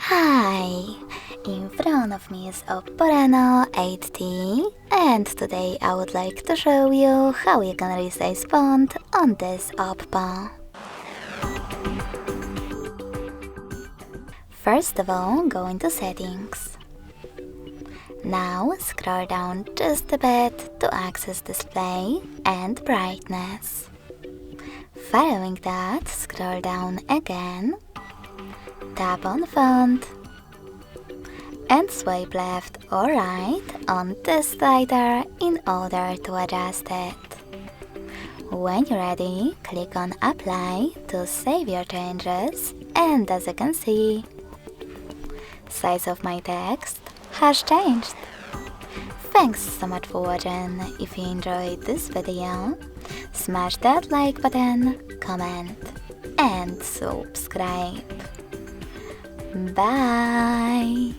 Hi! In front of me is OPPO RENO 8T, and today I would like to show you how you can resize font on this OPPO. First of all, go into settings. Now scroll down just a bit to access display and brightness. Following that, scroll down again, tap on font, and swipe left or right on this slider in order to adjust it. When you're ready, click on Apply to save your changes, and as you can see, size of my text has changed. Thanks so much for watching. If you enjoyed this video, smash that like button, comment, and subscribe. Bye!